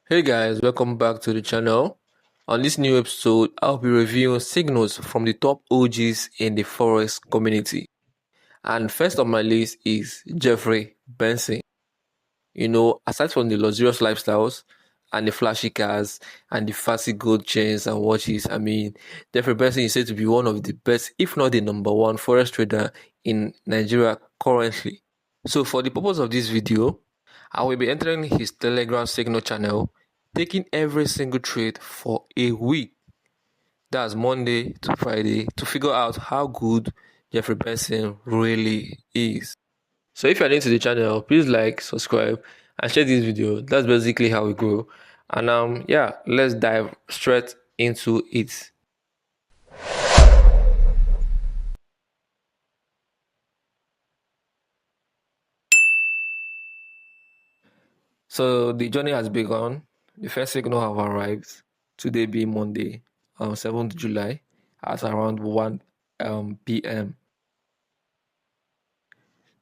Hey guys, welcome back to the channel. On this new episode, I'll be reviewing signals from the top OGs in the Forex community. And first on my list is Jeffery Benson. Aside from the luxurious lifestyles and the flashy cars and the fancy gold chains and watches, Jeffery Benson is said to be one of the best, if not the number one Forex trader in Nigeria currently. So for the purpose of this video, I will be entering his Telegram signal channel, taking every single trade for a week. That's Monday to Friday to figure out how good Jeffery Benson really is. So if you're new to the channel, please like, subscribe, and share this video. That's basically how we grow. And let's dive straight into it. So the journey has begun. The first signal have arrived. Today being Monday, 7th July, at around 1 p.m.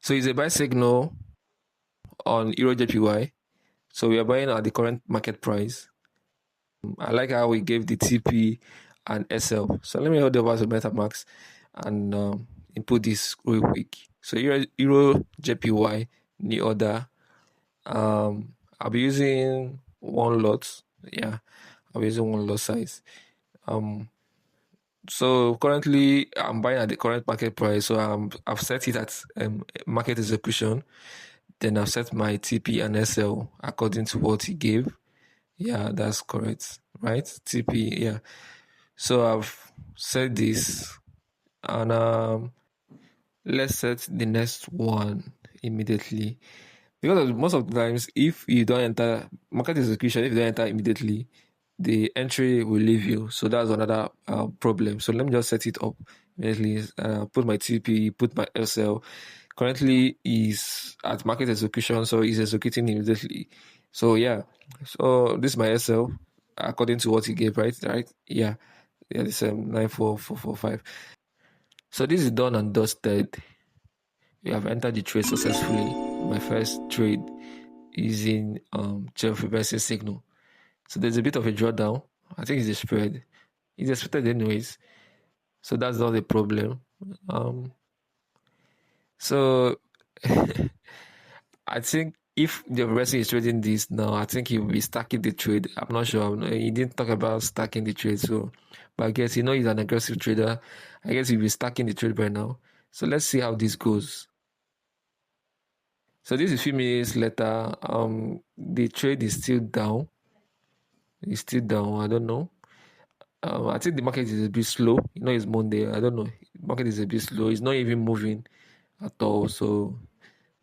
So it's a buy signal on Euro JPY. So we are buying at the current market price. I like how we gave the TP and SL. So let me hold over to MetaMask and input this real quick. So Euro JPY, the order. I'll be using one lot. Yeah, I'll be using one lot size. So currently I'm buying at the current market price. So I've set it at market execution. Then I've set my TP and SL according to what he gave. Yeah, that's correct, right? TP, yeah. So I've set this, and let's set the next one immediately. Because most of the times, if you don't enter market execution, if you don't enter immediately, the entry will leave you. So that's another problem. So let me just set it up immediately. Put my TP, put my SL. Currently is at market execution, so he's executing immediately. So yeah, so this is my SL according to what he gave, right? Right? Yeah, this 94445. So this is done and dusted. We have entered the trade successfully. My first trade using Jeffery Benson signal. So there's a bit of a drawdown. I think it's a spread. It's expected anyways. So that's not a problem. So I think if the person is trading this now, I think he will be stacking the trade. I'm not sure. He didn't talk about stacking the trade, so but I guess he's an aggressive trader. I guess he'll be stacking the trade by now. So let's see how this goes. So this is a few minutes later. The trade is still down. It's still down. I don't know. I think the market is a bit slow. It's Monday. I don't know. The market is a bit slow. It's not even moving at all. So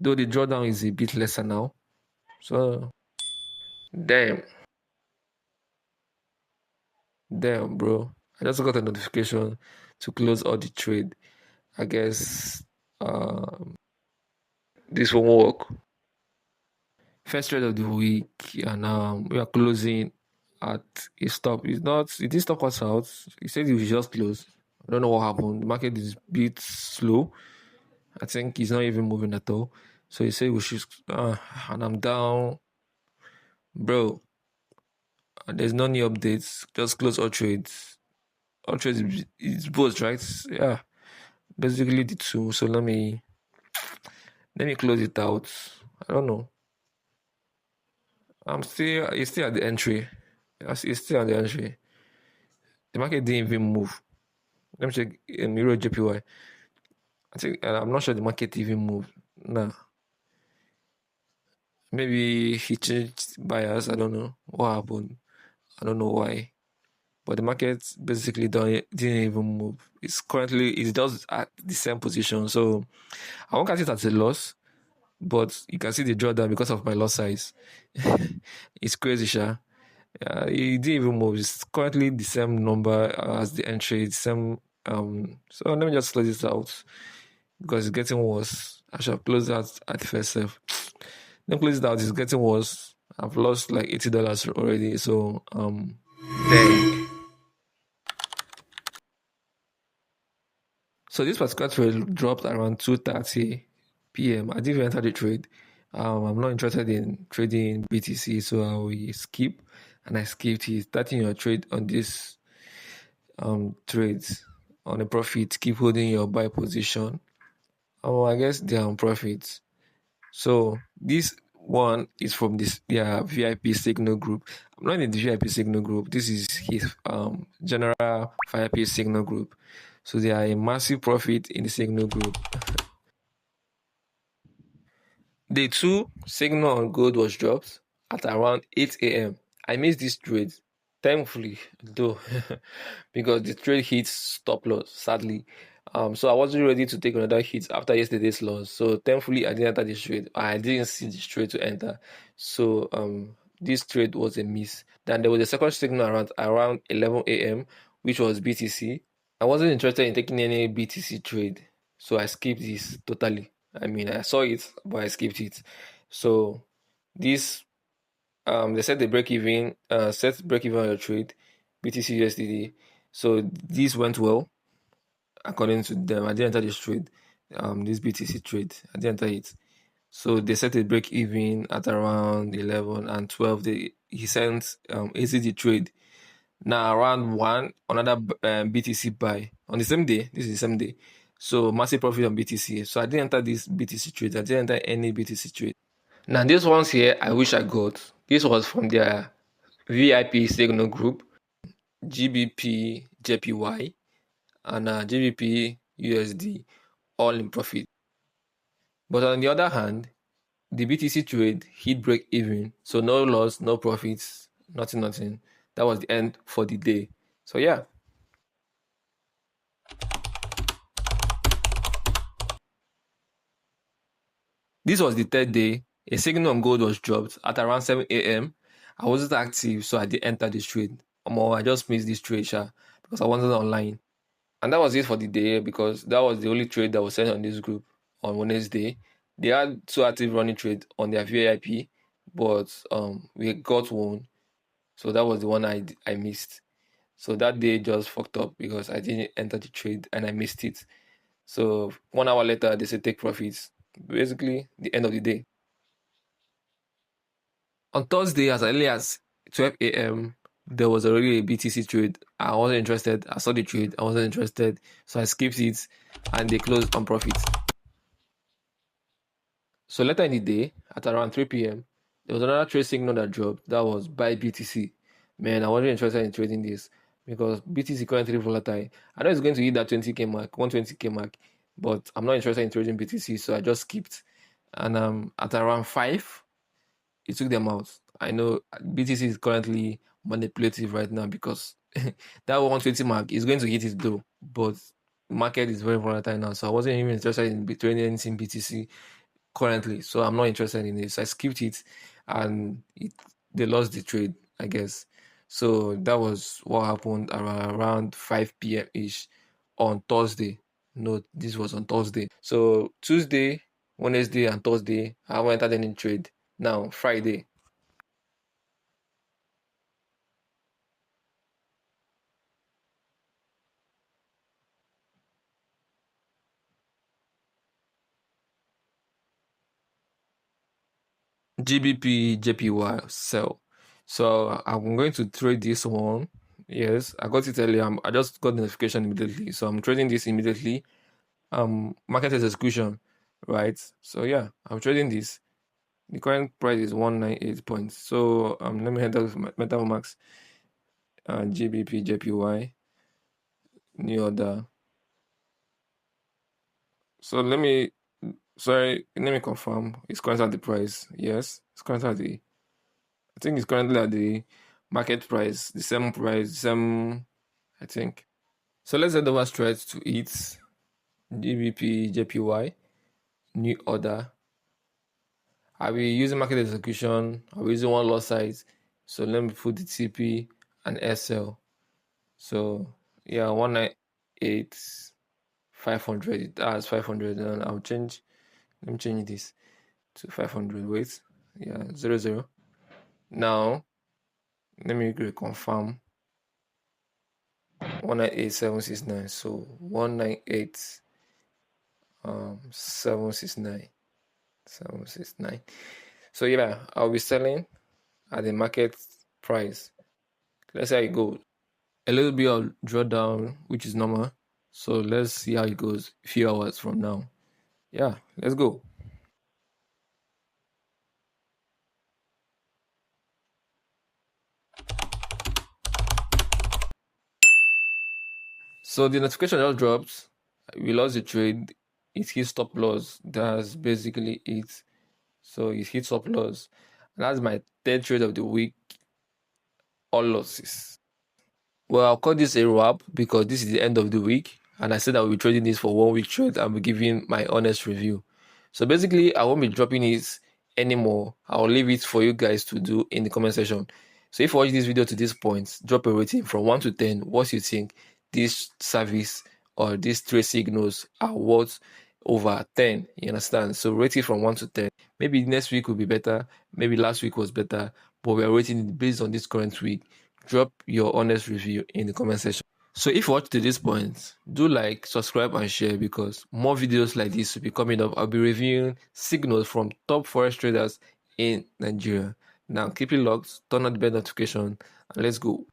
though the drawdown is a bit lesser now. So damn, bro. I just got a notification to close all the trade. I guess this won't work. First trade of the week, and we are closing at a stop. It didn't stop us out. He said it was just close. I don't know what happened. The market is a bit slow. I think he's not even moving at all. So he said we should, and I'm down, bro. There's no new updates. Just close all trades. All trades is both, right? Yeah, basically the two. So let me close it out. I don't know. It's still at the entry. It's still at the entry. The market didn't even move. Let me check Euro JPY. I think I'm not sure the market even moved. Nah. Maybe he changed buyers. I don't know what happened. I don't know why. But the market basically didn't even move. It's just at the same position. So I won't catch it as a loss. But you can see the drawdown because of my loss size. It's crazy, Sha. It didn't even move. It's currently the same number as the entry. The same. So let me just close this out because it's getting worse. I shall close that at the first self. Let me close it out. It's getting worse. I've lost like $80 already. So dang. So this particular trade dropped around 2:30 p.m. I didn't even enter the trade. I'm not interested in trading BTC, so I will skip. and I skipped it. Starting your trade on this trades on a profit, keep holding your buy position. Oh, I guess they're on profit. So this one is from this VIP signal group. I'm not in the VIP signal group. This is his general VIP signal group. So they are a massive profit in the signal group. Day two, signal on gold was dropped at around 8 a.m. I missed this trade, thankfully, though, because the trade hit stop loss, sadly. So I wasn't ready to take another hit after yesterday's loss. So thankfully, I didn't enter this trade. I didn't see this trade to enter. So this trade was a miss. Then there was a second signal around 11 a.m., which was BTC. I wasn't interested in taking any BTC trade, so I skipped this totally. I mean, I saw it, but I skipped it. So this they set the break even, set break even on your trade, BTC USDD. So this went well according to them. I didn't enter this trade, this BTC trade. I didn't enter it. So they set a break even at around 11 and 12. He sent ACD trade. Now around 1, another BTC buy on the same day. This is the same day. So massive profit on BTC. So I didn't enter this BTC trade. I didn't enter any BTC trade. Now this ones here, I wish I got. This was from their VIP signal group, GBP, JPY, and GBP USD, all in profit. But on the other hand, the BTC trade hit break even, so no loss, no profits, nothing. That was the end for the day. So yeah. This was the third day. A signal on gold was dropped at around 7 a.m. I wasn't active, so I didn't enter this trade. I just missed this trade, because I wasn't online. And that was it for the day because that was the only trade that was sent on this group on Wednesday. They had two active running trades on their VIP, but we got one. So that was the one I missed. So that day just fucked up because I didn't enter the trade and I missed it. So 1 hour later, they said take profits. Basically, the end of the day. On Thursday, as early as 12 a.m., there was already a BTC trade. I wasn't interested. I saw the trade. I wasn't interested. So I skipped it and they closed on profit. So later in the day, at around 3 p.m., there was another trade signal that dropped. That was buy BTC. Man, I wasn't interested in trading this because BTC currently volatile. I know it's going to hit that 20K mark, 120K mark, but I'm not interested in trading BTC, so I just skipped. And at around 5, it took them out. I know BTC is currently manipulative right now because that 120 mark is going to hit it though, but market is very volatile now, so I wasn't even interested in trading anything BTC currently, so I'm not interested in it. So I skipped it, and they lost the trade, I guess. So that was what happened around 5 p.m. ish on Thursday. No, this was on Thursday. So Tuesday, Wednesday, and Thursday, I haven't entered any trade. Now Friday. GBP JPY sell. So I'm going to trade this one. Yes, I got it earlier. I just got the notification immediately. So I'm trading this immediately. Market execution, right? So yeah, I'm trading this. The current price is 198 points. So let me head out MetaMax GBP JPY new order. So let me confirm. It's currently at the price. Yes, it's currently at the I think it's currently at the market price, the same price, same, I think. So let's head over straight to it. GBP, JPY, new order. I'll be using market execution. I'll be using one lot size. So let me put the TP and SL. So yeah, 198, 500. That's 500. And let me change this to 500. Wait. Yeah, 00. Now, let me reconfirm. 198,769. So 198 769. 769. So yeah, I'll be selling at the market price. Let's see how it goes. A little bit of drawdown, which is normal. So let's see how it goes a few hours from now. Yeah, let's go. So the notification just dropped. We lost the trade. It hit stop loss. That's basically it. So it hit stop loss. That's my third trade of the week. All losses. Well, I'll call this a wrap because this is the end of the week. And I said I will be trading this for 1 week trade and be giving my honest review. So basically, I won't be dropping it anymore. I'll leave it for you guys to do in the comment section. So if you watch this video to this point, drop a rating from 1 to 10. What you think this service or these trade signals are worth over 10? You understand? So rate it from 1 to 10. Maybe next week will be better. Maybe last week was better. But we are rating it based on this current week. Drop your honest review in the comment section. So if you watched to this point, do like, subscribe and share because more videos like this will be coming up. I'll be reviewing signals from top forex traders in Nigeria. Now keep it locked, turn on the bell notification, and let's go.